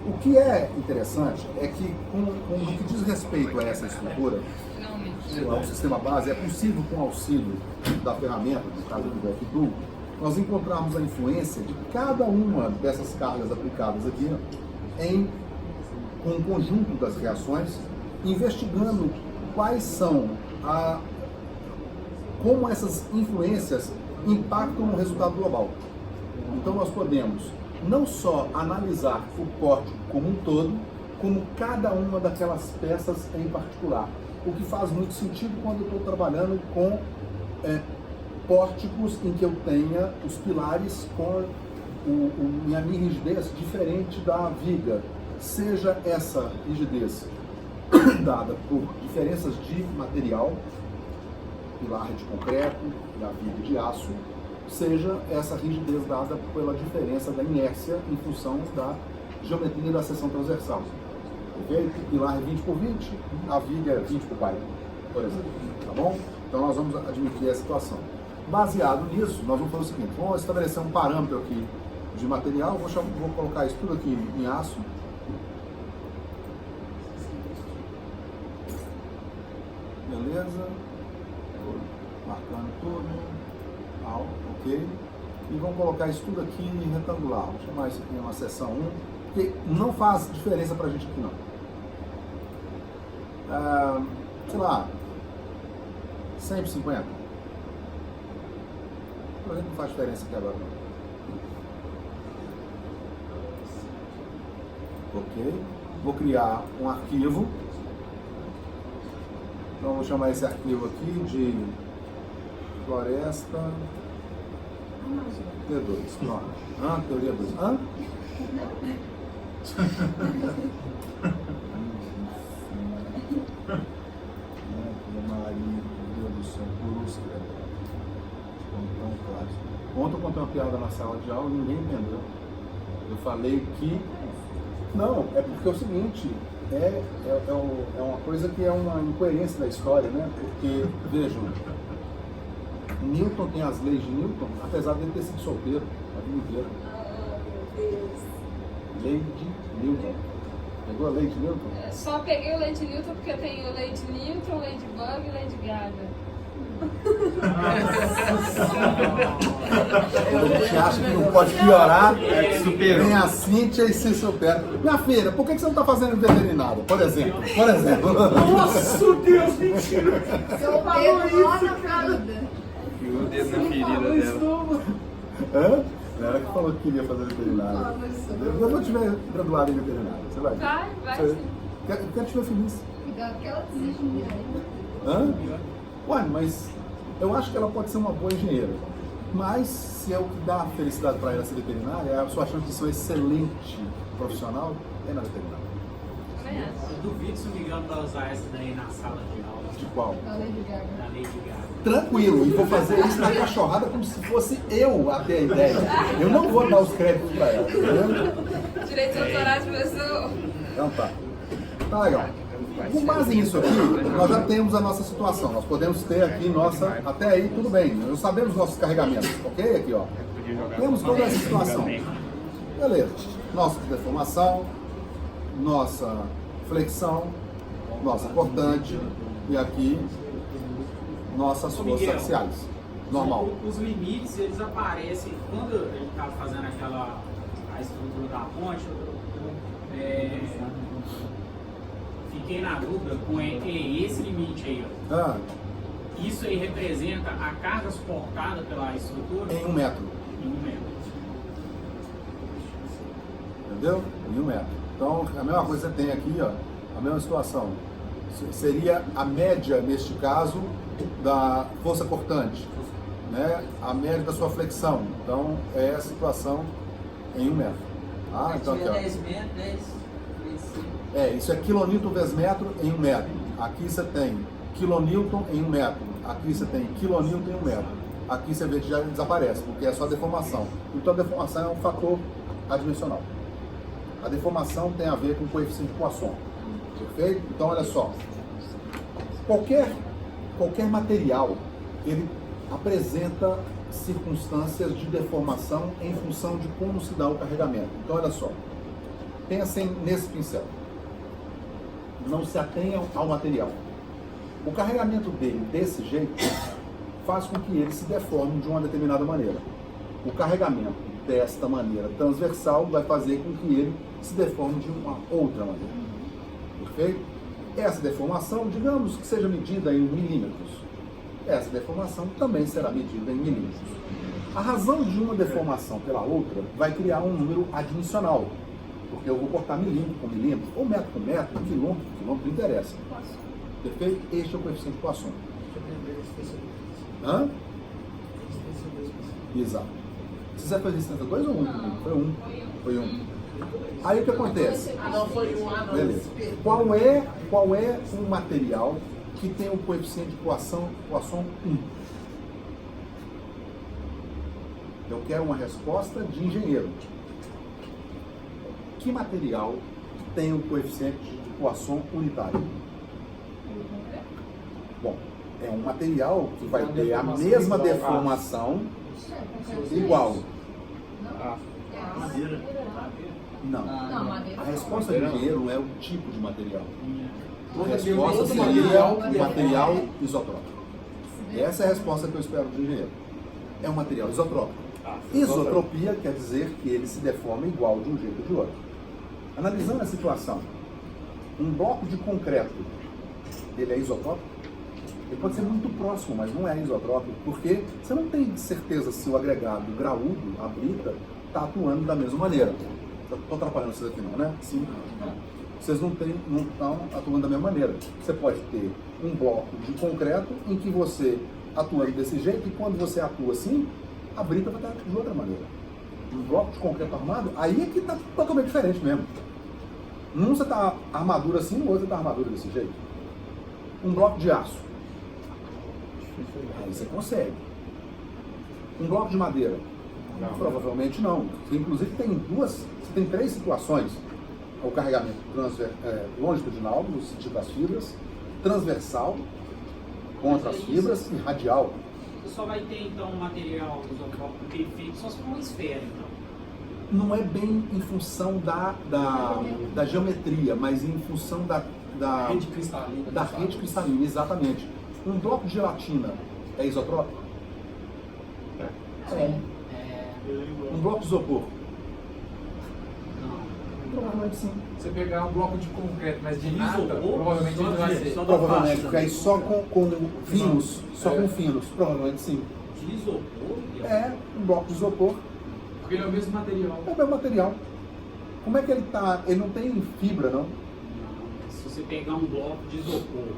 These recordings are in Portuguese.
O que é interessante é que, no que diz respeito a essa estrutura, ao sistema base, é possível, com auxílio da ferramenta, no caso do GraphBlue, nós encontrarmos a influência de cada uma dessas cargas aplicadas aqui com o conjunto das reações, investigando quais são como essas influências impactam no resultado global. Então nós podemos não só analisar o pórtico como um todo, como cada uma daquelas peças em particular. O que faz muito sentido quando eu estou trabalhando com pórticos em que eu tenha os pilares com minha rigidez diferente da viga, seja essa rigidez dada por diferenças de material, pilar de concreto, da viga de aço, seja essa rigidez dada pela diferença da inércia em função da geometria da seção transversal. Ok? O pilar é 20 por 20, a viga é 20 por 40, por exemplo. Tá bom? Então nós vamos admitir essa situação. Baseado nisso, nós vamos fazer o seguinte: vamos estabelecer um parâmetro aqui de material, vou colocar isso tudo aqui em aço. Beleza? Marcando tudo. Ok? E vamos colocar isso tudo aqui em retangular. Vamos chamar isso aqui uma seção 1, porque não faz diferença pra gente aqui não. Sei lá, 150. Pra gente não faz diferença aqui agora não. Ok? Vou criar um arquivo. Então vou chamar esse arquivo aqui de Floresta T2. Pronto. Teoria 2. Ontem eu contei uma piada na sala de aula e ninguém entendeu. Eu falei que... Não, é porque é o seguinte, é uma coisa que é uma incoerência da história, né? Porque, vejam, Newton tem as leis de Newton, apesar de ele ter sido solteiro a vida inteira. Lei de Newton. Pegou a lei de Newton? Só peguei o lei de Newton porque eu tenho lei de Newton, lei de Bug e lei de Gaga. A gente acha que não pode piorar, vem a Cíntia e se supera. Minha filha, por que você não está fazendo veterinária, por exemplo? Nossa, Deus, mentira! Seu falou isso, cara. O dedo na ferida dela. Ela que falou que queria fazer veterinária. Eu vou te ver graduado em veterinária. Você vai? Vai sim. Quero te ver feliz. Cuidado que ela desiste de mim. Ué, mas eu acho que ela pode ser uma boa engenheira. Mas se é o que dá felicidade para ela ser veterinária, a sua chance de ser um excelente profissional é na veterinária. Eu duvido se o Miguel vai usar essa daí na sala de aula. De qual? Da Lady Gaga. Da Lady Gaga. Tranquilo, e vou fazer isso na cachorrada como se fosse eu a ter a ideia. Eu não vou dar os créditos para ela, entendeu? Direitos autorais, professor. Então tá. Tá legal. Com base nisso aqui, nós já temos a nossa situação. Nós podemos ter aqui nossa... Até aí, tudo bem. Nós sabemos nossos carregamentos, ok? Aqui, ó. Temos toda essa situação. Beleza. Nossa deformação, nossa flexão, nossa cortante e aqui nossas forças axiais. Normal. Os limites, eles aparecem quando ele está fazendo a estrutura da ponte. Fiquei na dúvida com esse limite aí, ó. Isso aí representa a carga suportada pela estrutura? Em 1 metro. Em 1 metro. Entendeu? Em 1 metro. Então, a mesma coisa que você tem aqui, ó, a mesma situação. Seria a média, neste caso, da força cortante, né? A média da sua flexão. Então, é a situação em 1 metro. Então aqui, ó. 10 metros, 10. Isso é quilonewton vezes metro em 1 metro. Aqui você tem quilonewton em 1 metro. Aqui você tem quilonewton em 1 metro. Aqui você vê que já desaparece, porque é só deformação. Então a deformação é um fator adimensional. A deformação tem a ver com o coeficiente de Poisson. Perfeito? Então olha só. Qualquer material, ele apresenta circunstâncias de deformação em função de como se dá o carregamento. Então olha só. Pensem nesse pincel. Não se atenham ao material. O carregamento dele desse jeito faz com que ele se deforme de uma determinada maneira. O carregamento desta maneira transversal vai fazer com que ele se deforme de uma outra maneira. Perfeito? Essa deformação, digamos que seja medida em milímetros. Essa deformação também será medida em milímetros. A razão de uma deformação pela outra vai criar um número adicional, porque eu vou cortar milímetro com milímetro, ou metro com metro, quilômetro com quilômetro, não interessa. Perfeito? Este é o coeficiente de Poisson. Hã? Exato. Você já foi resistência 2 ou 1? Foi 1. Foi 1. Aí o que acontece? Não foi um Beleza. Qual é um material que tem o coeficiente de Poisson 1? Eu quero uma resposta de engenheiro. Que material tem o coeficiente de Poisson unitário? Bom, é um material que vai ter a mesma deformação igual. Madeira. Não. madeira. A resposta de engenheiro não é o tipo de material. A resposta seria o material isotrópico. Essa é a resposta que eu espero do engenheiro. É um material isotrópico. Isotropia quer dizer que ele se deforma igual de um jeito ou de outro. Analisando a situação, um bloco de concreto, ele é isotrópico? Ele pode ser muito próximo, mas não é isotrópico, porque você não tem certeza se o agregado graúdo, a brita, está atuando da mesma maneira. Estou atrapalhando vocês aqui não, né? Sim. Vocês não estão atuando da mesma maneira. Você pode ter um bloco de concreto em que você atuando desse jeito, e quando você atua assim, a brita vai estar de outra maneira. Um bloco de concreto armado, aí é que está totalmente diferente mesmo. Num você está armadura assim, no outro você está armadura desse jeito. Um bloco de aço. Aí você consegue. Um bloco de madeira? Não. Provavelmente não. Inclusive você tem 3 situações. O carregamento longitudinal, no sentido das fibras, transversal, contra as fibras, e radial. Você só vai ter então um material isotrópico perfeito só se for uma esfera, então. Não é bem em função da geometria, mas em função da Rede cristalina. Da rede cristalina, exatamente. Um bloco de gelatina é isotrópico? É. Um bloco de isopor? Não. Provavelmente sim. Você pegar um bloco de concreto, mas de nata, Isopor, provavelmente ele vai ser. Provavelmente, porque aí só com finos, com finos, provavelmente sim. De isopor? É um bloco de isopor, Porque ele é o mesmo material. é o mesmo material. Como é que ele tá? Ele não tem fibra, não? Não, mas se você pegar um bloco de isopor,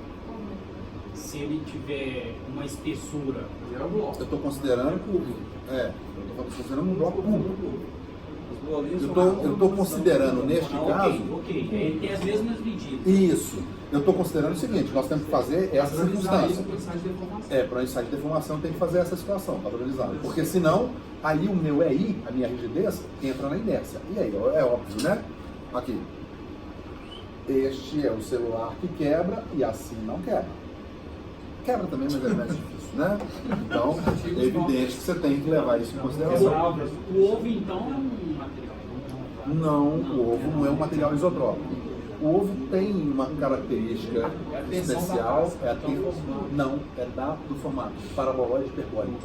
se ele tiver uma espessura, Ele é o bloco. Eu estou considerando eu estou considerando um bloco cúbico. Eu estou considerando, neste caso... Ok, ele tem as mesmas medidas. Isso. Eu estou considerando o seguinte, nós temos que fazer essa circunstância. Para o ensaio de deformação tem que fazer essa situação, padronizada. Porque senão, aí o meu EI, a minha rigidez, entra na inércia. E aí, é óbvio, né? Aqui. Este é o celular que quebra e assim não quebra. Quebra também, mas é mais difícil, né? Então, é evidente que você tem que levar isso em consideração. O ovo, então, é um material? Não, o ovo não é um material isotrópico. O ovo tem uma característica especial, do formato paraboloide hiperbólico.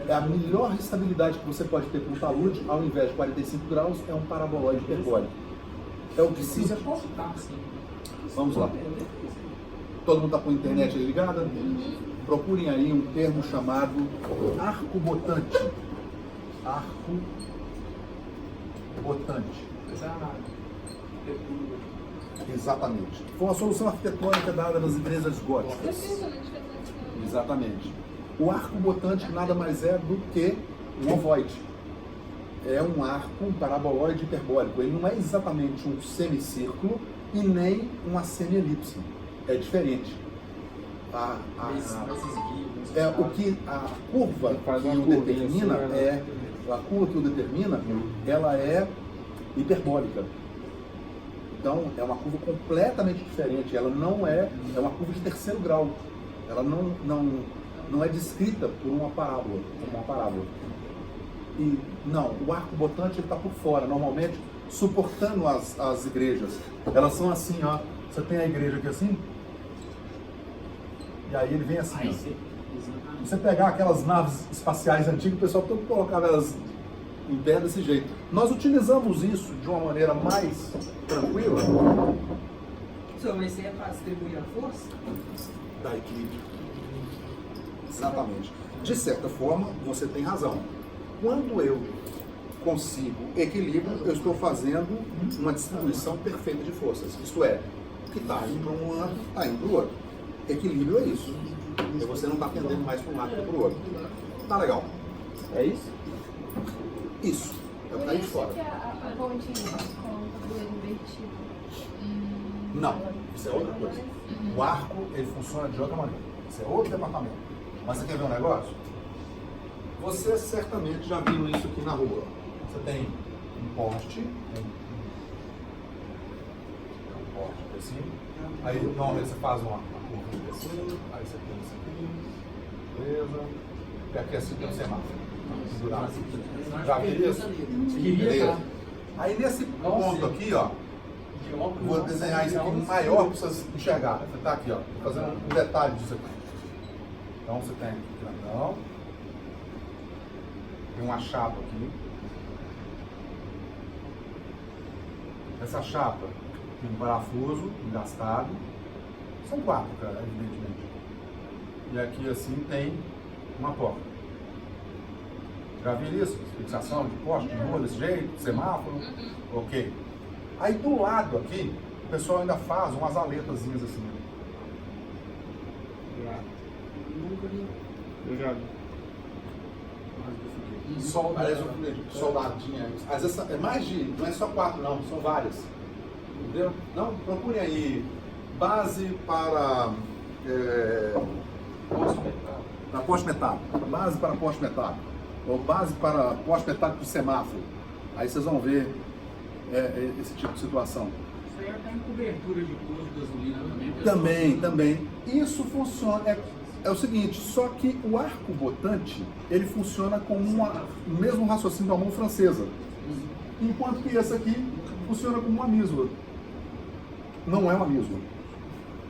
É a melhor estabilidade que você pode ter para um talude, ao invés de 45 graus, é um paraboloide hiperbólico. É o que se... Vamos lá. Todo mundo está com a internet ligada? Procurem aí um termo chamado arco botante. Arco botante. Exatamente. Foi uma solução arquitetônica dada nas igrejas góticas. Exatamente. O arco botante nada mais é do que um ovoide. É um arco, um paraboloide hiperbólico. Ele não é exatamente um semicírculo e nem uma semielipse. É diferente. A curva que o determina, ela é hiperbólica. Então, é uma curva completamente diferente. Ela não é uma curva de terceiro grau. Ela não é descrita por uma parábola. E não, o arco botante está por fora. Normalmente, suportando as igrejas. Elas são assim, ó. Você tem a igreja aqui assim, e aí ele vem assim. Aí Ó. você, Você pegar aquelas naves espaciais antigas, o pessoal todo colocava elas em pé desse jeito. Nós utilizamos isso de uma maneira mais tranquila. Senhor, mas isso é para distribuir a força? Da equilíbrio. Exatamente. De certa forma, você tem razão. Quando eu consigo equilíbrio, eu estou fazendo uma distribuição perfeita de forças. Isto é, o que está indo para um lado, está indo para o outro. Equilíbrio é isso. E você não está pendendo mais para um lado que para o outro. Tá legal. É isso? Isso. É o que Por está aí de isso fora. que a pontinha com o tabuleiro invertido. Não, isso é outra coisa. O arco, ele funciona de outra maneira. Isso é outro departamento. Mas você quer ver um negócio? Você certamente já viu isso aqui na rua. Você tem um poste, um poste assim. Aí normalmente você faz uma curva assim, aí você tem isso aqui, beleza. E aqui assim tem um semáforo. Pendurado. Já viu isso? Beleza. Aí nesse ponto aqui, ó, vou desenhar isso aqui maior para vocês enxergarem. Você está aqui, ó, fazendo um detalhe disso aqui. Então você tem aqui grandão, tem uma chapa aqui. Essa chapa tem um parafuso engastado. São 4, cara, evidentemente. E aqui assim tem uma porta. Já viram isso? Fixação de poste, de rua desse jeito, semáforo. Ok. Aí do lado aqui, o pessoal ainda faz umas aletazinhas assim. Eu já vi. Parece um soldadinha. Às vezes é mais de. Não é só 4 não, são várias. Entendeu? Não, procurem aí. Base para. Para poste metálico. Base para poste metálico. Ou base para poste metálico de semáforo. Aí vocês vão ver esse tipo de situação. Isso aí até em cobertura de posto de gasolina também. Também. Isso funciona. É o seguinte, só que o arco botante, ele funciona com o mesmo raciocínio da mão francesa. Enquanto que esse aqui funciona como uma mísula. Não é uma mísula.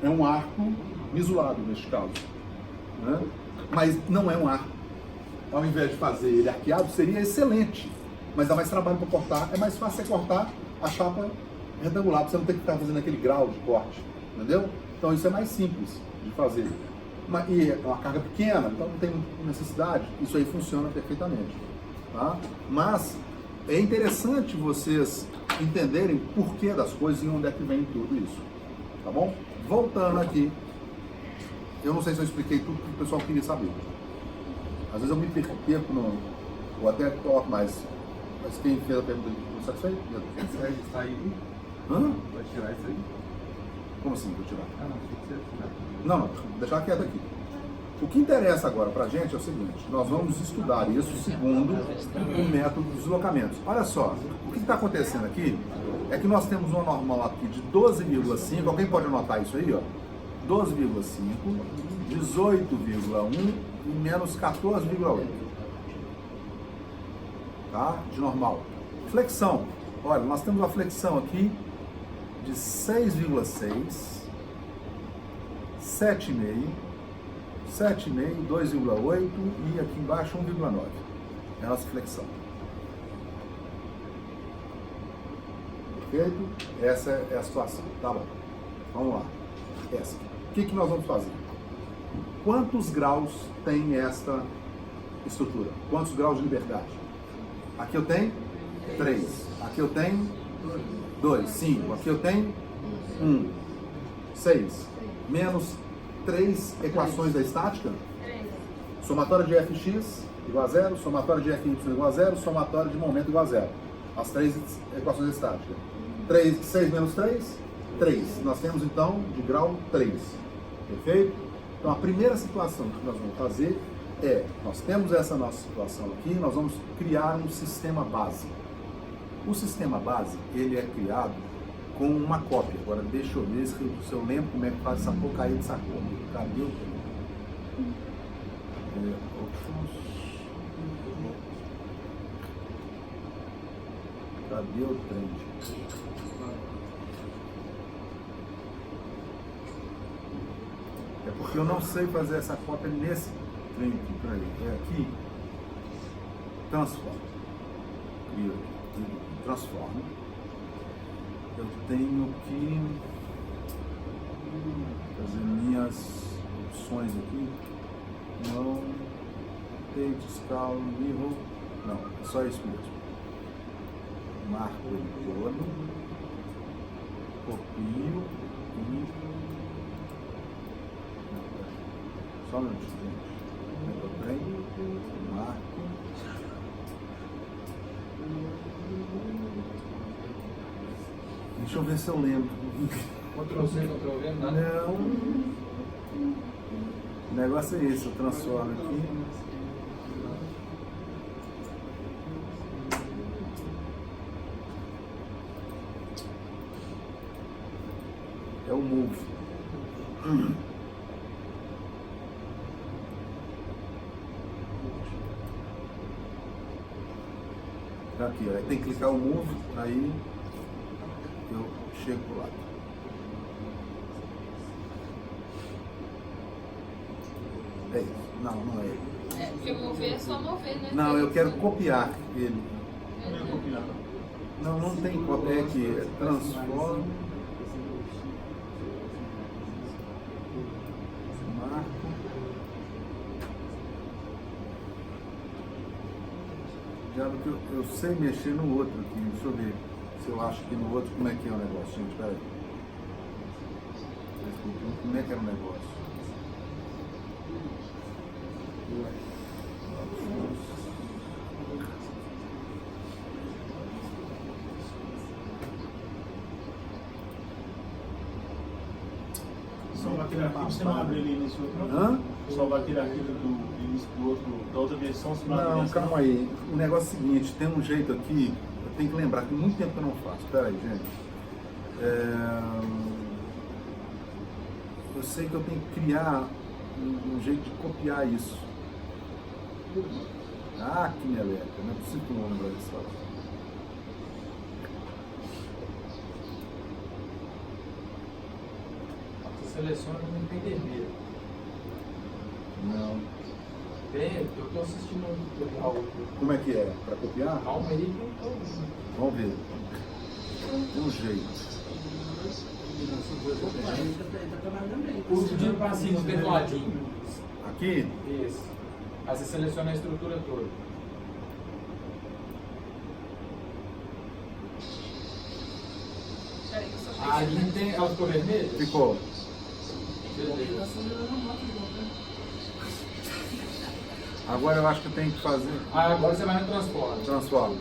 É um arco misulado, neste caso. Né? Mas não é um arco. Ao invés de fazer ele arqueado, seria excelente. Mas dá mais trabalho para cortar. É mais fácil você cortar a chapa retangular, para você não ter que ficar fazendo aquele grau de corte. Entendeu? Então isso é mais simples de fazer. E é uma carga pequena, então não tem necessidade. Isso aí funciona perfeitamente. Tá? Mas é interessante vocês entenderem o porquê das coisas e onde é que vem tudo isso. Tá bom? Voltando aqui. Eu não sei se eu expliquei tudo que o pessoal queria saber. Às vezes eu me perco ou até coloco mais. Mas quem fez a pergunta, não sabe isso aí? Isso aí. Hã? Vai tirar isso aí? Como assim, vou tirar? Ah, não, tem que ser tirar. Não, deixar quieto aqui. O que interessa agora pra gente é o seguinte, nós vamos estudar isso segundo o método dos deslocamentos. Olha só, o que está acontecendo aqui é que nós temos uma normal aqui de 12,5, alguém pode anotar isso aí, ó? 12,5, 18,1 e menos 14,8. Tá? De normal. Flexão. Olha, nós temos uma flexão aqui de 6,6, 7,5, 7,5, 2,8 e aqui embaixo 1,9. É a nossa flexão. Perfeito? Essa é a situação. Tá bom. Vamos lá. Essa. O que nós vamos fazer? Quantos graus tem esta estrutura? Quantos graus de liberdade? Aqui eu tenho 3. Aqui eu tenho 2, 5. Aqui eu tenho 1, 6. Menos 3 equações da estática. Somatória de Fx igual a 0, somatória de Fy igual a 0, somatória de momento igual a 0. As 3 equações da estática. 6 menos 3, 3. Nós temos então de grau 3. Perfeito? Então a primeira situação que nós vamos fazer é, nós temos essa nossa situação aqui, nós vamos criar um sistema base. O sistema base, ele é criado com uma cópia. Agora deixa eu ver se eu lembro como é que faz essa porcaria dessa cópia. Cadê o Cadê o trem? É porque eu não sei fazer essa cópia nesse trem aqui, peraí. É aqui. Transforma. Transforma. Eu tenho que fazer minhas opções aqui. Não. Take, scale, mirror. Não, é só isso mesmo. Marco ele todo. Copio e. Só um minutinho, gente. Eu tenho. Marco. Deixa eu ver se eu lembro. Ctrl+C, Ctrl+V, nada? Não. O negócio é esse, eu transformo aqui. É o move. Aqui, ó. Aí tem que clicar o move, aí eu chego pro lado. É isso. Não, não é ele. É, porque mover é só mover, né? Não, eu quero copiar ele. É. Não, não tem cópia. É aqui, é transforma. Marco. Já que eu sei mexer no outro aqui. Deixa eu ver se eu acho que no outro como é que é o negócio, gente. Pera aí. Como é que era o negócio? Salvar aquele arquivo, você não abre ele nesse outro? Hã? Salvar aquele arquivo do início do outro, da outra versão, você não abre Não, nessa? calma aí. O negócio é o seguinte, tem um jeito aqui, eu tenho que lembrar, tem muito tempo que eu não faço. Pera aí, gente. Eu sei que eu tenho que criar um jeito de copiar isso. Ah, que meleca, não é possível que eu não lembro disso. Você seleciona no PDB. Não. Eu tô assistindo um tutorial. Como é que é? Para copiar? Calma aí que eu tô. Vamos ver. Tem um jeito. Uso de passivo no tecladinho. Aqui? Isso. Aí você seleciona a estrutura toda. Peraí, que eu só A peguei. linha tem. Ela ficou vermelha? Ficou. Agora eu acho que eu tenho que fazer. Ah, agora você vai no transforma. Transforma.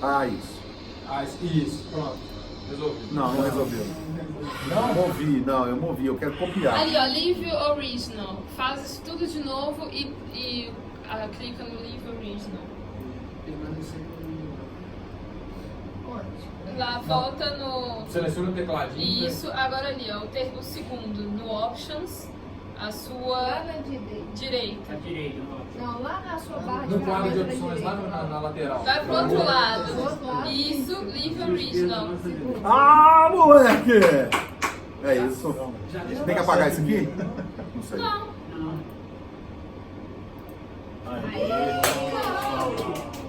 Ah, isso. Ah, isso, pronto. Resolvi. Não, não resolveu. Não? Movi, não, eu movi, eu quero copiar. Ali, ó, Leave Original. Faz isso tudo de novo e clica no Leave Original. Lá, volta no... Seleciona o tecladinho. Isso, agora ali, ó, o segundo, no Options, a Lá sua na direita. direita. À direita, não. Não, lá na sua barra de No quadro de cabeça opções, lá direita. na lateral. Vai pro outro lado. Do outro lado. Isso, Leave Original. Ah, moleque! É isso. Tem que apagar isso aqui? Não sei. Não.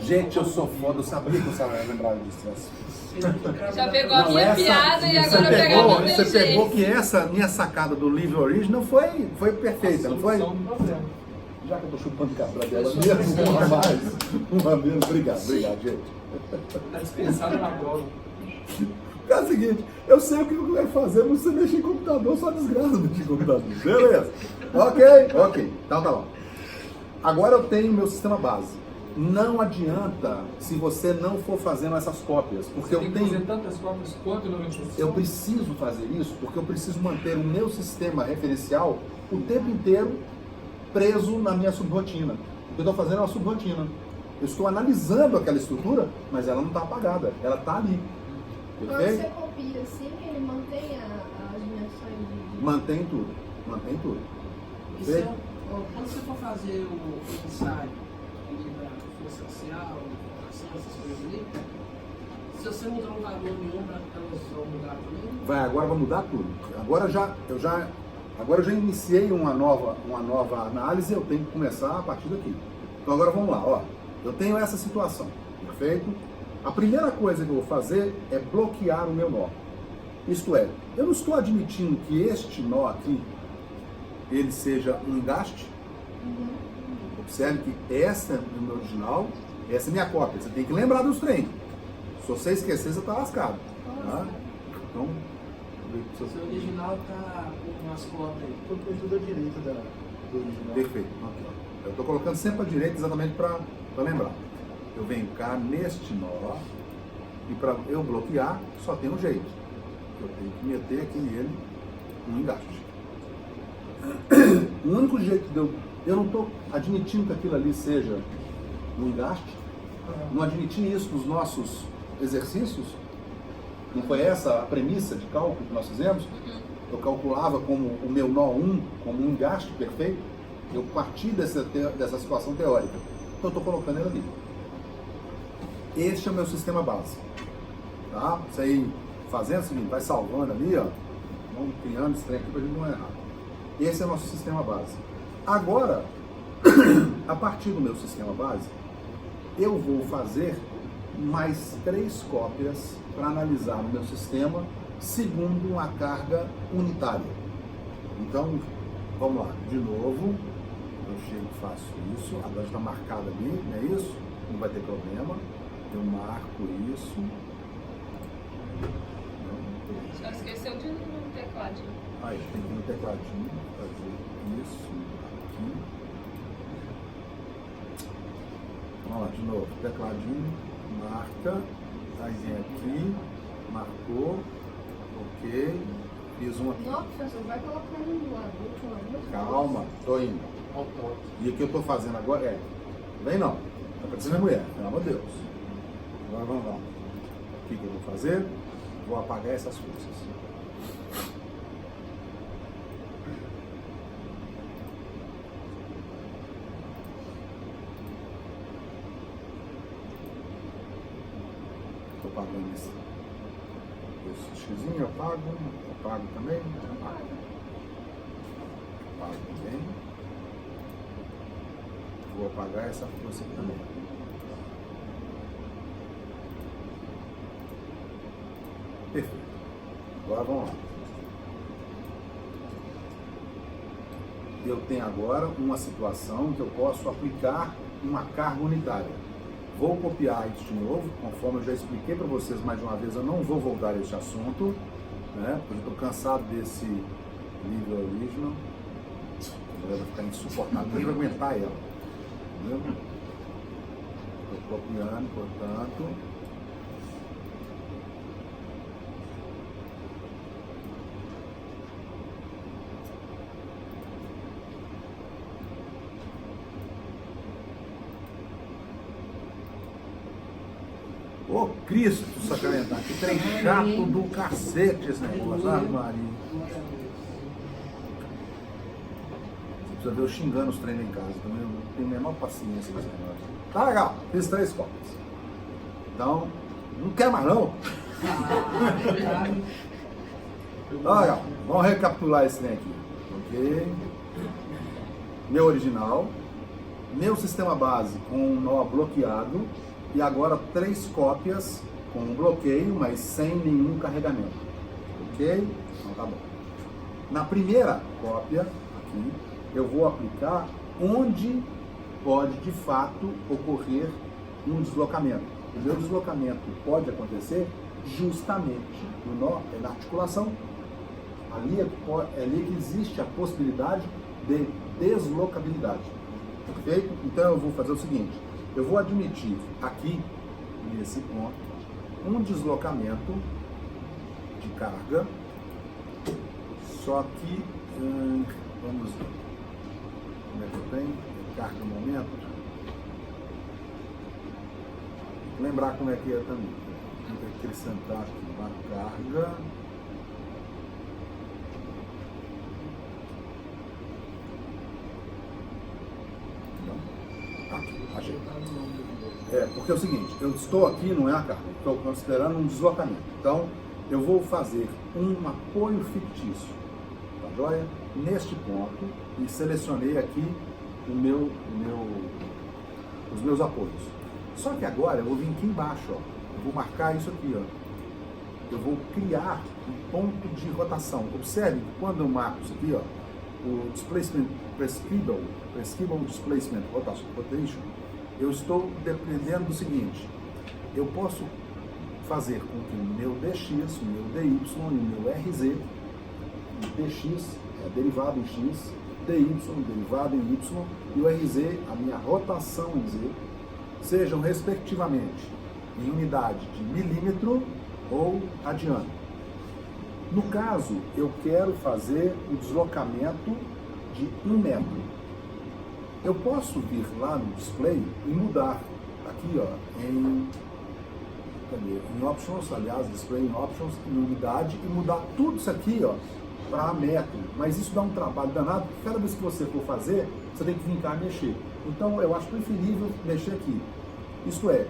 Gente, eu sou foda, eu sabia que eu sabia lembrar disso. Já pegou a Não, minha essa- piada e você agora pegou o meu Você pegou jeito. que essa minha sacada do Live Original foi perfeita, não foi? Solução do problema. Já que eu tô chupando cabra dela mesmo, uma mais. Uma menos. Obrigado, gente. Tá dispensado na prova. É o seguinte, eu sei o que eu quero fazer, mas você mexer em computador, só desgraça mexer em computador. Beleza. Ok. Então tá bom. Agora eu tenho meu sistema base. Não adianta se você não for fazendo essas cópias, porque Você tem eu que fazer tenho. tantas cópias quanto no meu Eu preciso fazer isso porque eu preciso manter o meu sistema referencial o tempo inteiro preso na minha subrotina. O que eu estou fazendo é uma subrotina. Eu estou analisando aquela estrutura, mas ela não está apagada, ela está ali. Quando Perfeito? você copia assim, ele mantém as dimensões de... Mantém tudo. Mantém tudo. E Perfeito? quando você for fazer o ensaio da força axial, informação, essas coisas ali, se você mudar um valor nenhum, elas vão mudar também? Vai, agora vai mudar tudo. Agora eu já iniciei uma nova análise, eu tenho que começar a partir daqui. Então agora vamos lá, ó. Eu tenho essa situação, perfeito? A primeira coisa que eu vou fazer é bloquear o meu nó. Isto é, eu não estou admitindo que este nó aqui, ele seja um engaste. Observe que essa é o meu original, essa é minha cópia. Você tem que lembrar dos trem. Se você esquecer, você está lascado. Tá? Então, O seu original tá com umas cotas aí. Tudo à direita do original. perfeito. Aqui, ó. Eu estou colocando sempre à direita exatamente para lembrar. Eu venho cá neste nó e para eu bloquear só tem um jeito. Eu tenho que meter aqui nele um engaste. O único jeito de eu não estou admitindo que aquilo ali seja um engaste, não admiti isso nos nossos exercícios, não foi essa a premissa de cálculo que nós fizemos? Eu calculava como o meu nó 1 como um engaste perfeito, eu parti dessa situação teórica, então eu estou colocando ele ali. Este é o meu sistema base, tá? Isso aí, fazendo o seguinte, vai salvando ali, ó, vamos criando esse trem aqui para a gente não errar. Esse é o nosso sistema base. Agora, a partir do meu sistema base, eu vou fazer mais 3 cópias para analisar o meu sistema segundo uma carga unitária. Então, vamos lá, de novo, eu chego e faço isso, agora está marcado ali, não é isso? Não vai ter problema, eu marco isso. Só esqueceu de no tecladinho. Aí, tem que ir no tecladinho, fazer isso aqui. Vamos lá, de novo, tecladinho, marca, aí vem aqui, marcou, ok, fiz um aqui. Não, professor, vai colocar ele do lado. Calma, tô indo. E o que eu tô fazendo agora é, vem não, tá parecendo minha mulher, pelo amor de Deus. Agora vamos lá. O que eu vou fazer? Vou apagar essas forças. Estou apagando esse xizinho, eu apago também, apago também. Vou apagar essa força aqui também. Perfeito. Agora vamos lá. Eu tenho agora uma situação que eu posso aplicar uma carga unitária. Vou copiar isso de novo, conforme eu já expliquei para vocês mais de uma vez, eu não vou voltar a este assunto, né? Porque eu estou cansado desse nível original. Ela vai ficar insuportável, ninguém vai aguentar ela. Entendeu? Estou copiando, portanto. Ô Cristo sacramentar, que trem chato do cacete esse negócio, sabe, Maria? Você precisa ver eu xingando os treinos em casa, também eu não tenho a menor paciência com esse negócio. Tá legal, fiz 3 cópias. Então, não quer mais não. Tá legal, vamos recapitular esse trem aqui. Ok. Meu original, meu sistema base com um nó bloqueado. E agora 3 cópias com um bloqueio, mas sem nenhum carregamento. Ok? Então tá bom. Na primeira cópia, aqui, eu vou aplicar onde pode de fato ocorrer um deslocamento. O meu deslocamento pode acontecer justamente no nó, na articulação. Ali é ali que existe a possibilidade de deslocabilidade. Perfeito? Então eu vou fazer o seguinte. Eu vou admitir aqui, nesse ponto, um deslocamento de carga, só que, vamos ver, como é que eu tenho? Carga no momento. Lembrar como é que é também. Tem que acrescentar aqui uma carga. Achei. Porque é o seguinte, eu estou aqui, não é a carga, estou considerando um deslocamento. Então, eu vou fazer um apoio fictício, tá joia? Neste ponto, e selecionei aqui os meus apoios. Só que agora eu vou vir aqui embaixo, ó. Eu vou marcar isso aqui, ó. Eu vou criar um ponto de rotação. Observe que quando eu marco isso aqui, ó, o displacement prescribable displacement rotation, eu estou dependendo do seguinte: eu posso fazer com que o meu dx, o meu dy e o meu rz, dx é derivado em x, dy derivado em y e o rz, a minha rotação em z, sejam respectivamente em unidade de milímetro ou radiano. No caso, eu quero fazer o deslocamento de 1 metro. Eu posso vir lá no display e mudar aqui, ó, em options, aliás, display em options, em unidade, e mudar tudo isso aqui, ó, para metro. Mas isso dá um trabalho danado, porque cada vez que você for fazer, você tem que vir cá mexer. Então, eu acho preferível mexer aqui. Isto é,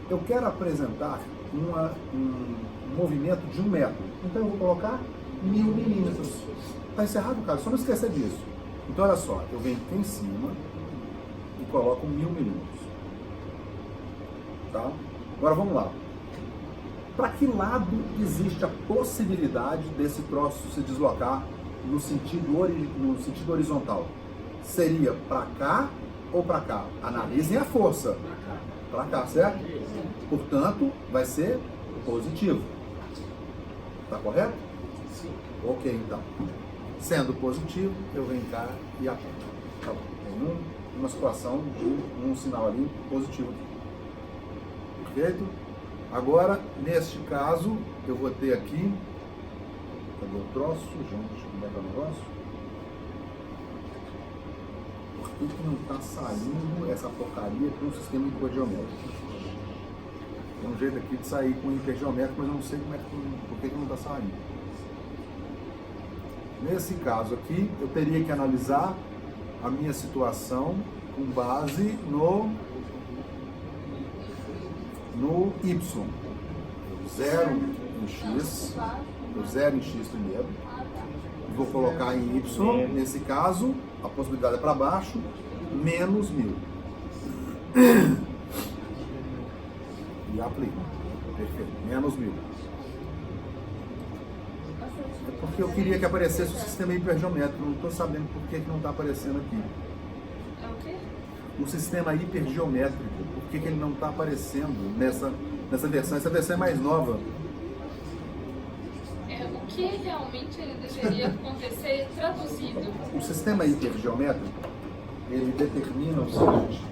eu quero apresentar um movimento de 1 metro. Então, eu vou colocar 1000 milímetros. Está encerrado, cara? Só não esqueça disso. Então, olha só, eu venho aqui em cima e coloco 1000 milímetros. Tá? Agora, vamos lá. Para que lado existe a possibilidade desse troço se deslocar no sentido horizontal? Seria para cá ou para cá? Analisem a força. Para cá, certo? Portanto, vai ser positivo. Tá correto? Sim. Ok, então. Sendo positivo, eu venho cá e aponto. Tá bom. Tem uma situação de um sinal ali positivo. Perfeito? Agora, neste caso, eu vou ter aqui, cadê o troço, gente, como é que é o negócio? Por que não está saindo essa porcaria com o sistema hipergeométrico? Tem um jeito aqui de sair com o hipergeométrico, mas eu não sei por que não está saindo. Nesse caso aqui, eu teria que analisar a minha situação com base no Y, 0 em X, 0 em X primeiro, vou colocar em Y, nesse caso, a possibilidade é para baixo, menos 1000. E aplico. Perfeito, menos 1000. É porque eu queria que aparecesse o sistema hipergeométrico, não estou sabendo por que não está aparecendo aqui. É o quê? O sistema hipergeométrico, por que ele não está aparecendo nessa versão? Essa versão é mais nova. O que realmente ele deveria acontecer traduzido? O sistema hipergeométrico, ele determina o seguinte.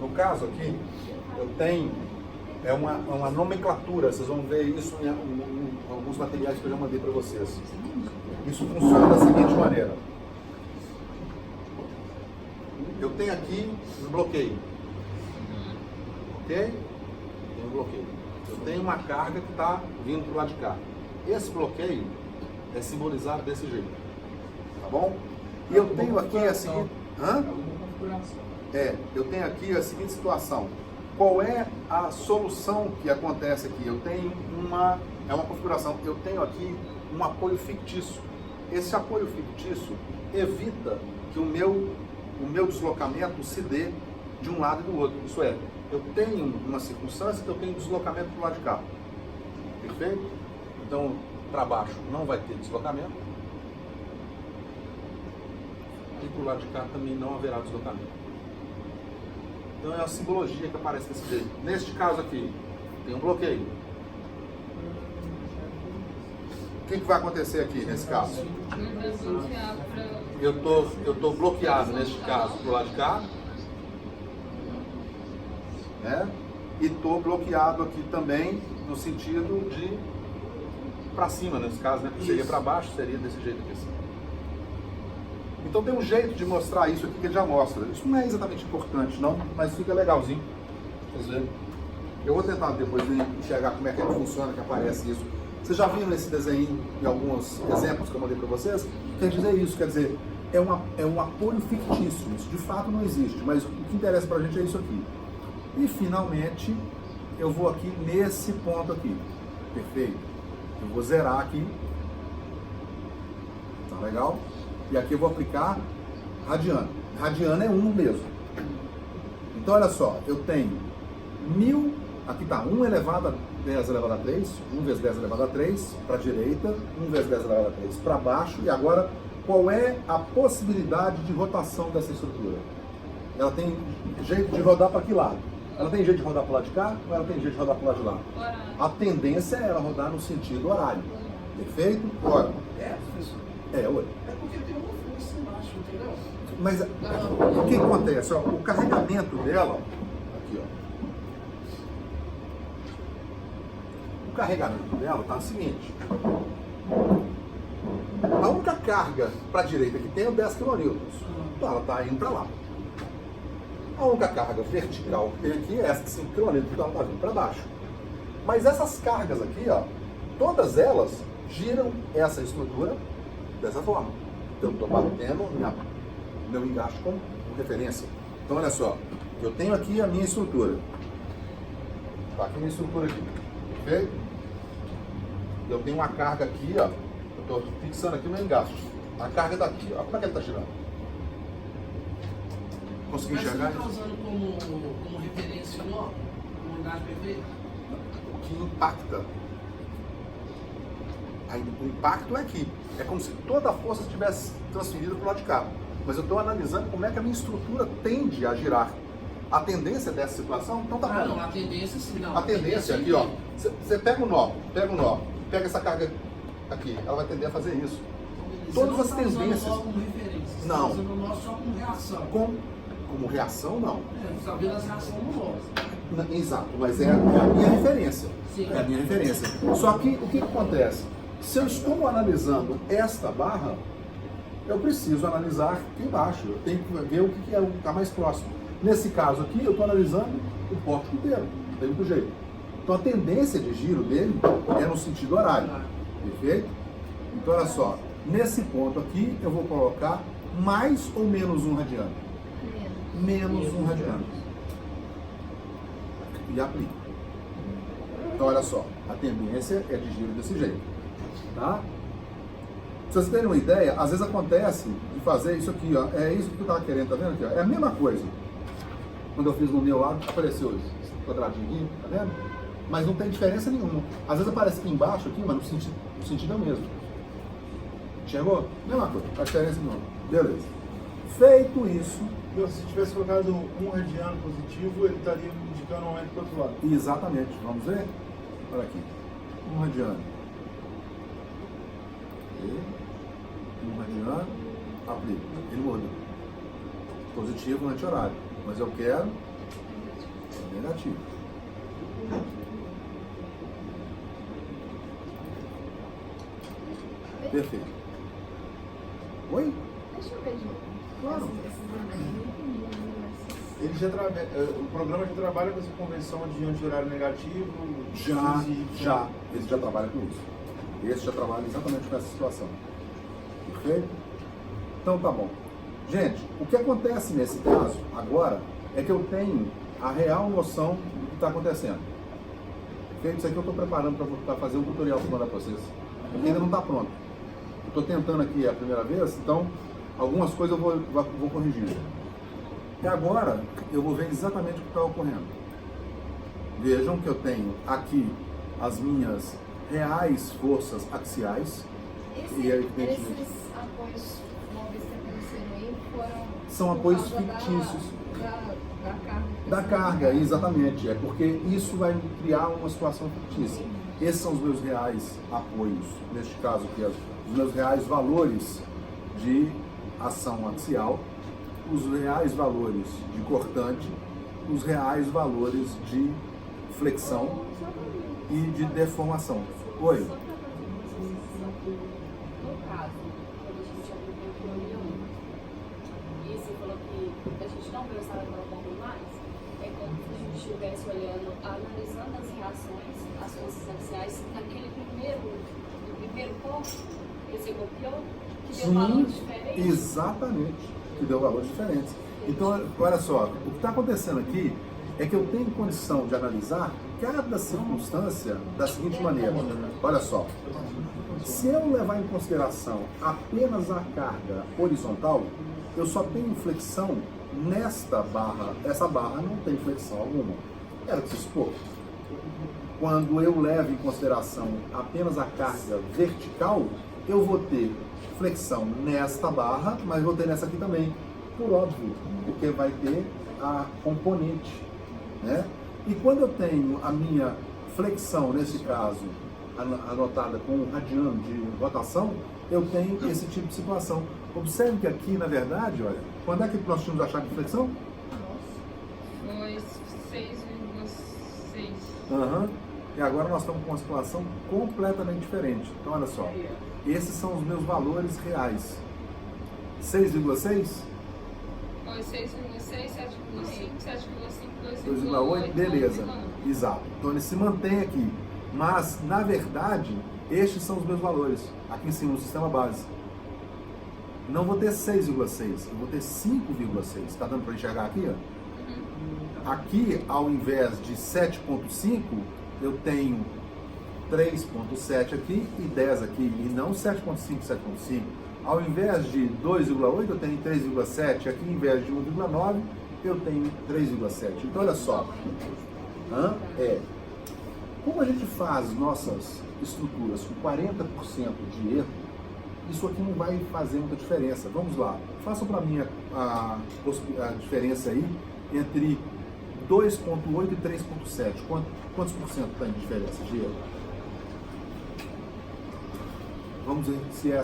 No caso aqui, eu tenho uma nomenclatura, vocês vão ver isso em alguns materiais que eu já mandei para vocês. Isso funciona da seguinte maneira. Eu tenho aqui um bloqueio, ok? Tem um bloqueio. Eu tenho uma carga que está vindo para o lado de cá. Esse bloqueio é simbolizado desse jeito, tá bom? E eu tenho aqui a seguinte... eu tenho aqui a seguinte situação. Qual é a solução que acontece aqui? Eu tenho uma configuração. Eu tenho aqui um apoio fictício. Esse apoio fictício evita que o meu deslocamento se dê de um lado e do outro. Isso é, eu tenho uma circunstância que eu tenho deslocamento para o lado de cá. Perfeito? Então, para baixo não vai ter deslocamento. E para o lado de cá também não haverá deslocamento. Então é uma simbologia que aparece desse jeito. Neste caso aqui, tem um bloqueio. O que vai acontecer aqui nesse caso? Eu tô bloqueado neste caso pro lado de cá, né? E estou bloqueado aqui também no sentido de para cima, nesse caso, né? Seria para baixo, seria desse jeito aqui assim. Então tem um jeito de mostrar isso aqui que ele já mostra. Isso não é exatamente importante não, mas fica legalzinho. Vocês verem. Eu vou tentar depois enxergar como é que funciona, que aparece isso. Vocês já viram esse desenho em alguns exemplos que eu mandei para vocês? Quer dizer isso, quer dizer, é um apoio fictício, isso de fato não existe, mas o que interessa pra gente é isso aqui. E finalmente, eu vou aqui nesse ponto aqui, perfeito? Eu vou zerar aqui, tá legal? E aqui eu vou aplicar radiano. Radiano é 1 mesmo. Então olha só, eu tenho 1000, aqui tá 1 elevado a 10 elevado a 3, 1 vezes 10 elevado a 3 para a direita, 1 vezes 10 elevado a 3 para baixo, e agora qual é a possibilidade de rotação dessa estrutura? Ela tem jeito de rodar para que lado? Ela tem jeito de rodar para o lado de cá ou ela tem jeito de rodar para o lado de lá? A tendência é ela rodar no sentido horário. Perfeito? Ora. Ué. É porque tem uma força embaixo, entendeu? Mas o que acontece? Ó, o carregamento dela, aqui ó. O carregamento dela está o seguinte. A única carga para a direita que tem é 10 kN. Então ela está indo para lá. A única carga vertical que tem aqui é essa de 5 kN, então ela está vindo para baixo. Mas essas cargas aqui, ó, todas elas giram essa estrutura dessa forma. Então eu estou batendo meu engaste com referência. Então olha só, eu tenho aqui a minha estrutura. Está aqui a minha estrutura aqui. Ok? Eu tenho uma carga aqui, ó. Eu estou fixando aqui o meu engaste. A carga daqui, ó. Como é que ele está girando? Consegui Mas enxergar? você não está usando como referência como engaste perfeito? O que impacta. O impacto é aqui. É como se toda a força estivesse transferida para o lado de cá. Mas eu estou analisando como é que a minha estrutura tende a girar. A tendência dessa situação não está bom. Não, a tendência sim, não. A tendência aqui, ó. Você pega um nó, pega essa carga aqui, ela vai tender a fazer isso. Todas as tendências. Você não está usando o nó como referência, você Não. está usando o nó só como reação. Como reação, não. Você está vendo as reações no nó. Exato, mas é a minha referência. Sim. É a minha referência. Só que o que acontece? Se eu estou analisando esta barra, eu preciso analisar aqui embaixo. Eu tenho que ver o que é o que está mais próximo. Nesse caso aqui, eu estou analisando o pórtico inteiro. Não tem muito jeito. Então a tendência de giro dele é no sentido horário. Perfeito? Então olha só. Nesse ponto aqui, eu vou colocar mais ou menos 1 radiano. Menos 1 radiano. E aplico. Então olha só. A tendência é de giro desse jeito. Tá? Se vocês terem uma ideia, às vezes acontece de fazer isso aqui, ó. É isso que eu estava querendo, tá vendo aqui? Ó? É a mesma coisa. Quando eu fiz no meu lado, apareceu esse quadradinho aqui, tá vendo? Mas não tem diferença nenhuma. Às vezes aparece aqui embaixo, aqui, mas o sentido é o mesmo. Enxergou? Mesma coisa, a diferença não. Beleza. Feito isso. Se tivesse colocado um radiano positivo, ele estaria indicando um aumento para o outro lado. Exatamente. Vamos ver? Olha aqui. 1 radiano. E 1 radiano. Aplico. Ele muda. Positivo no anti-horário. Mas eu quero negativo. Perfeito. Oi? Deixa eu ver de novo. Claro. Esses números, eu não entendi os números. O programa já trabalha com essa convenção de anti-horário negativo? Esse já trabalha com isso. Esse já trabalha exatamente com essa situação. Perfeito? Então tá bom. Gente, o que acontece nesse caso, agora, é que eu tenho a real noção do que está acontecendo. Perfeito? Isso aqui eu estou preparando para fazer um tutorial para mandar para vocês. Porque ainda não está pronto. Eu estou tentando aqui a primeira vez, então algumas coisas eu vou corrigir. E agora eu vou ver exatamente o que está ocorrendo. Vejam que eu tenho aqui as minhas reais forças axiais. E evidentemente Esses apoios móveis que apareceram aí foram... são apoios fictícios. Da carga. Da carga, exatamente. É porque isso vai criar uma situação fictícia. Esses são os meus reais apoios, neste caso aqui, os meus reais valores de ação axial, os reais valores de cortante, os reais valores de flexão e de deformação. Oi? No caso, quando a gente aplicou o milhão, e você falou que a gente não pensava no pouco mais, é como se a gente estivesse olhando, analisando as reações, as forças axiais, naquele primeiro ponto, Esse copiou? Que deu Sim, valor diferente? exatamente, que deu valores diferentes. Então, olha só, o que está acontecendo aqui é que eu tenho condição de analisar cada circunstância da seguinte maneira. Olha só, se eu levar em consideração apenas a carga horizontal, eu só tenho flexão nesta barra. Essa barra não tem flexão alguma. Era o que se expor. Quando eu levo em consideração apenas a carga vertical, eu vou ter flexão nesta barra, mas vou ter nessa aqui também, por óbvio, porque vai ter a componente, né? E quando eu tenho a minha flexão, nesse caso, anotada com um radiano de rotação, eu tenho esse tipo de situação. Observe que aqui, na verdade, olha, quando é que nós tínhamos a chave de flexão? Foi 6,6. E agora nós estamos com uma situação completamente diferente. Então, olha só, esses são os meus valores reais. 6,6? Foi 6,6, 7,5, 7,5, 2,8, beleza. 2,9. Exato. Então ele se mantém aqui. Mas, na verdade, estes são os meus valores. Aqui em cima, no sistema base. Não vou ter 6,6, eu vou ter 5,6. Está dando para enxergar aqui? Ó? Aqui, ao invés de 7,5, eu tenho 3,7 aqui e 10 aqui. E não 7,5, 7,5. Ao invés de 2,8, eu tenho 3,7. Aqui, ao invés de 1,9, eu tenho 3,7. Então, olha só. Como a gente faz nossas estruturas com 40% de erro, isso aqui não vai fazer muita diferença. Vamos lá. Façam para mim a diferença aí entre 2,8 e 3,7. Quantos por cento está em diferença de erro? Vamos ver se é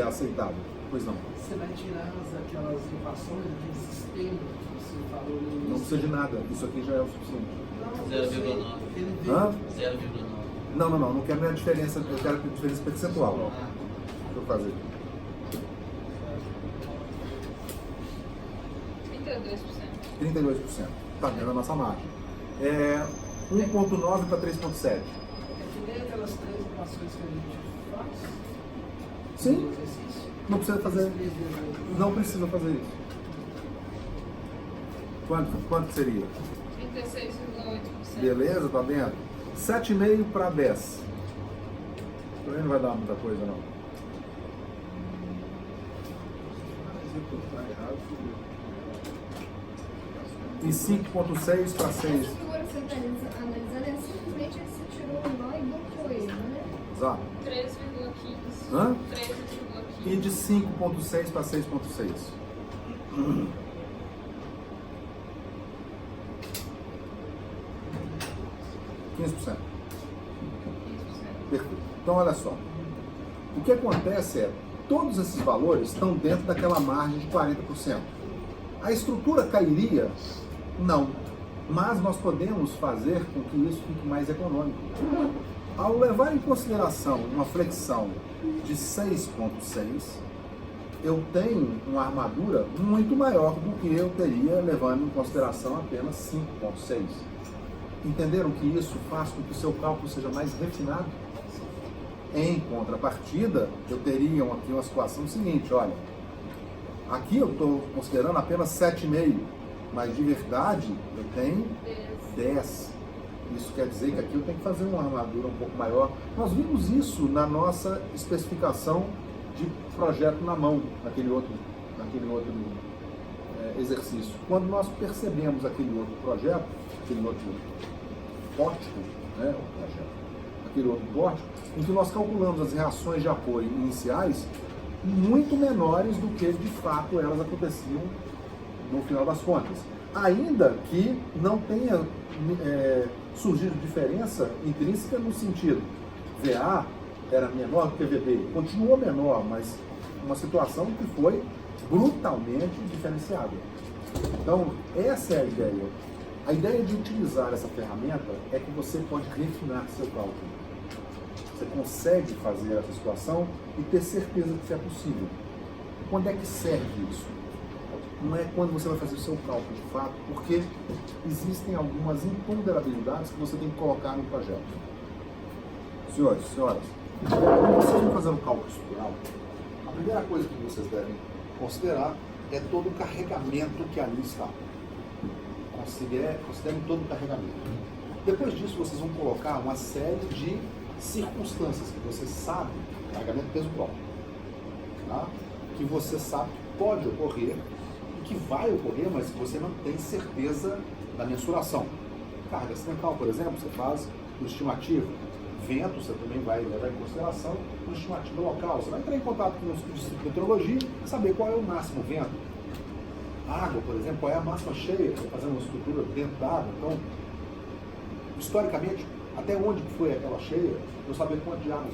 aceitável. Pois não. Você vai tirar aquelas equações, aqueles sistemas que você falou no início. Não precisa de nada. Isso aqui já é o suficiente. 0,9. Hã? 0,9. Não quero nem a diferença, eu quero a diferença percentual. Deixa eu fazer aqui. 32%. 32%. Está dentro da nossa margem. 1,9 para 3,7. É que nem aquelas 3 equações que a gente faz. Sim. No exercício. Não precisa fazer. Não precisa fazer isso. Quanto seria? 36,8%. Beleza, tá dentro? 7,5 para 10. Também não vai dar muita coisa, não. E 5,6 para 6. Essa figura que você está analisando é simplesmente que você tirou o nó e bloqueou ele, né? Exato. 3,15. Hã? 3,15. E de 5,6 para 6,6. Perfeito. Então, olha só. O que acontece é, todos esses valores estão dentro daquela margem de 40%. A estrutura cairia? Não. Mas nós podemos fazer com que isso fique mais econômico. Ao levar em consideração uma flexão de 6,6, eu tenho uma armadura muito maior do que eu teria levando em consideração apenas 5,6. Entenderam que isso faz com que o seu cálculo seja mais refinado? Em contrapartida, eu teria aqui uma situação seguinte, olha, aqui eu estou considerando apenas 7,5, mas de verdade eu tenho 10. Isso quer dizer que aqui eu tenho que fazer uma armadura um pouco maior. Nós vimos isso na nossa especificação de projeto na mão, naquele outro exercício. Quando nós percebemos aquele outro projeto, aquele outro pórtico, né, aquele outro pórtico, em que nós calculamos as reações de apoio iniciais muito menores do que de fato elas aconteciam no final das contas. Ainda que não tenha surgido diferença intrínseca no sentido, VA era menor do que VB, continuou menor, mas uma situação que foi brutalmente diferenciada. Então, essa é a ideia. A ideia de utilizar essa ferramenta é que você pode refinar seu cálculo. Você consegue fazer essa situação e ter certeza que isso é possível. Quando é que serve isso? Não é quando você vai fazer o seu cálculo de fato, porque existem algumas imponderabilidades que você tem que colocar no projeto. Senhores, senhoras, Quando vocês vão fazer um cálculo estrutural, a primeira coisa que vocês devem considerar é todo o carregamento que ali está. Considerem todo o carregamento. Depois disso, vocês vão colocar uma série de circunstâncias que você sabe, carregamento peso próprio, tá? Que você sabe que pode ocorrer e que vai ocorrer, mas que você não tem certeza da mensuração. Carga acidental, por exemplo, você faz por estimativa. Vento, você também vai levar em consideração por estimativa local. Você vai entrar em contato com o Instituto de Meteorologia e saber qual é o máximo vento. Água, por exemplo, qual é a máxima cheia? Você fazendo uma estrutura dentro da água. Então, historicamente, até onde foi aquela cheia, eu saber quanto de água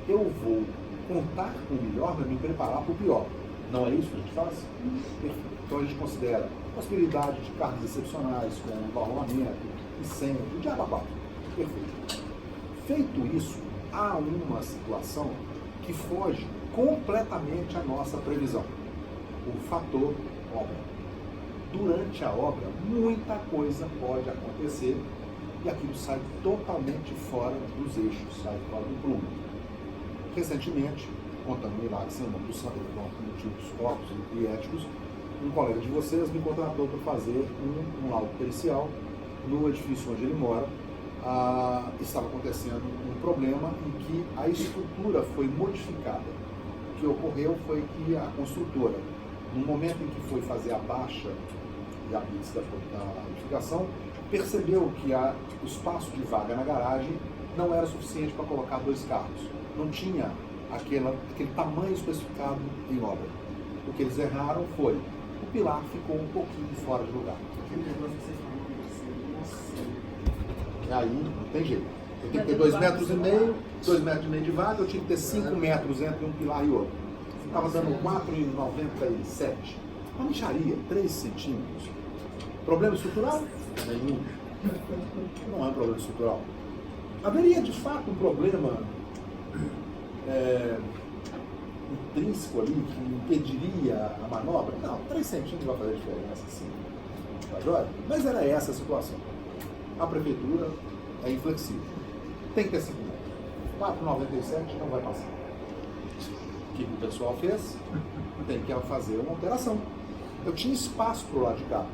eu vou contar com o melhor para me preparar para o pior. Não é isso que a gente faz? Perfeito. Então a gente considera possibilidade de cargas excepcionais, como arrolamento, incêndio, de água. Perfeito. Feito isso, há uma situação que foge completamente à nossa previsão. O fator obra. Durante a obra, muita coisa pode acontecer e aquilo sai totalmente fora dos eixos, sai fora do prumo. Recentemente, contando um milagre sem o nome do santo, por motivos óbvios e éticos, um colega de vocês me contratou para fazer um laudo pericial no edifício onde ele mora. Estava acontecendo um problema em que a estrutura foi modificada. O que ocorreu foi que a construtora, no momento em que foi fazer a baixa e a blitz da edificação, percebeu que o espaço de vaga na garagem não era suficiente para colocar 2 carros. Não tinha aquele tamanho especificado em obra. O que eles erraram foi, o pilar ficou um pouquinho fora de lugar. E aí, não tem jeito. Eu tinha que ter 2,5 metros, 2,5 metros de vaga, eu tinha que ter 5 metros entre um pilar e outro. Estava dando 4,97. Uma mixaria, 3 centímetros. Problema estrutural? Nenhum. Não é um problema estrutural. Haveria, de fato, um problema intrínseco ali que impediria a manobra? Não, 3 centímetros vai fazer diferença, sim. Tá joia? Mas era essa a situação. A prefeitura é inflexível. Tem que ter 5 metros. 4,97 não vai passar. O que o pessoal fez? Tem que fazer uma alteração. Eu tinha espaço para o lado de cá.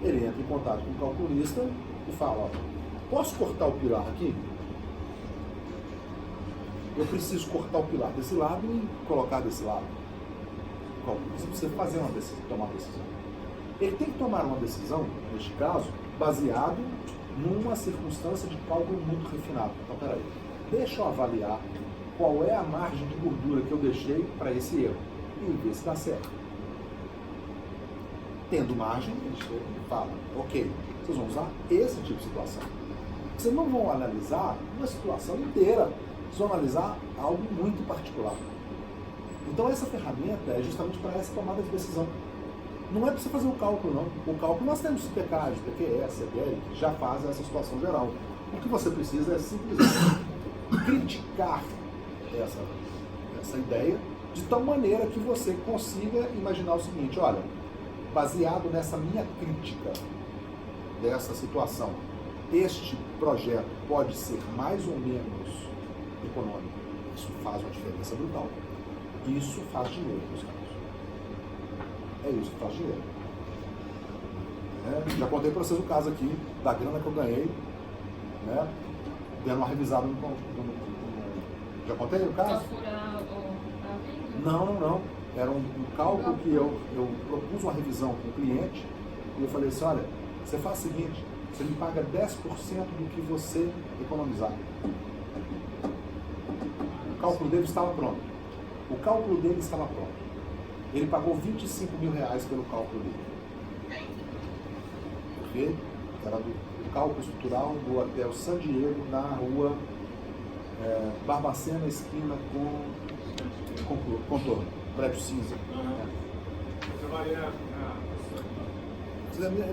Ele entra em contato com o calculista e fala, ó, posso cortar o pilar aqui? Eu preciso cortar o pilar desse lado e colocar desse lado. O calculista precisa fazer uma decisão, tomar uma decisão. Ele tem que tomar uma decisão, neste caso, baseado numa circunstância de cálculo muito refinado. Então, peraí, deixa eu avaliar qual é a margem de gordura que eu deixei para esse erro e ver se dá certo. Tendo margem, eles falam, ok, vocês vão usar esse tipo de situação. Vocês não vão analisar uma situação inteira, vocês vão analisar algo muito particular. Então essa ferramenta é justamente para essa tomada de decisão. Não é para você fazer o cálculo, não. O cálculo nós temos PKs, PQS, CPL, que já fazem essa situação geral. O que você precisa é simplesmente criticar essa ideia de tal maneira que você consiga imaginar o seguinte, olha, baseado nessa minha crítica dessa situação, este projeto pode ser mais ou menos econômico. Isso faz uma diferença brutal. Isso faz dinheiro, meus caros. É isso que faz dinheiro. Já contei para vocês o caso aqui da grana que eu ganhei, né, dando uma revisada no já contei o caso? Não. Era um cálculo que eu propus uma revisão com o cliente e eu falei assim, olha, você faz o seguinte, você me paga 10% do que você economizar. O cálculo dele estava pronto. Ele pagou R$25 mil pelo cálculo dele. Porque era do cálculo estrutural do hotel San Diego, na rua Barbacena, esquina com Contorno, prédio cinza.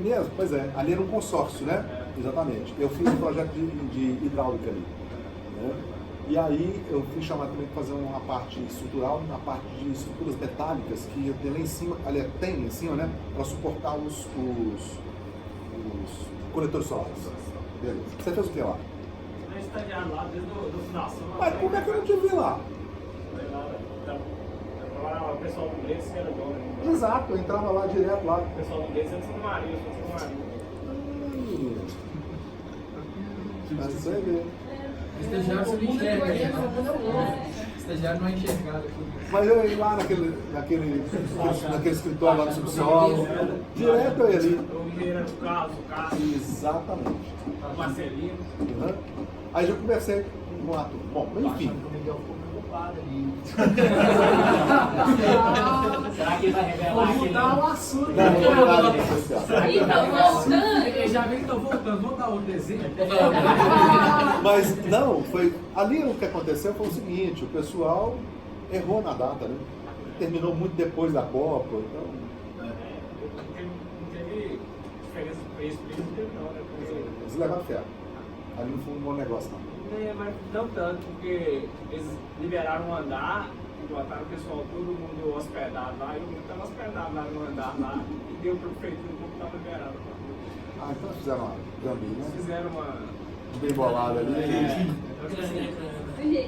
Mesmo? Pois é, ali era um consórcio, né? Exatamente. Eu fiz um projeto de hidráulica ali. Né? E aí eu fui chamado também para fazer uma parte estrutural, uma parte de estruturas metálicas que tem lá em cima, aliás, tem lá em cima, né? Para suportar os coletores solares. Beleza. Você fez o que lá? Na estagiário lá, lá desde a fundação. Mas como é que eu não te vi lá? O pessoal do inglês que era dono. Exato, eu entrava lá direto lá. O pessoal do inglês era Santa Maria, eu sou Santa Maria. Mas você vê. Estagiário você não enxerga aí. Estagiário não é enxergado. Mas eu ia lá naquele escritório lá do subsolo. Direto eu ia ali. O Mineiro do Carlos, o Carlos, Exatamente. o Marcelino. Uhum. Aí já conversei com o ator. Bom, enfim. Será que ele vai revelar Vou mudar o aquele... assunto. Não, não, não. Então, voltando. Ele já vem que tô voltando, vamos dar outro exemplo. Mas não, foi. Ali o que aconteceu foi o seguinte, o pessoal errou na data, né? Terminou muito depois da Copa, então. Não teve diferença de preço, não teve não, né? Eles levaram ferro. Ali não foi um bom negócio, não. Mas não tanto, porque eles liberaram um andar e botaram o pessoal, todo mundo hospedado lá, e eu estava hospedado lá no andar lá, e deu para o prefeito que estava liberado. Ah, então fizeram uma gambi, né? Eles fizeram uma... Bem bolada ali. Gente,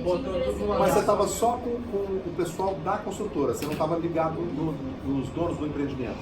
Botou tudo uma... Mas você estava só com o pessoal da construtora, você não estava ligado nos donos do empreendimento.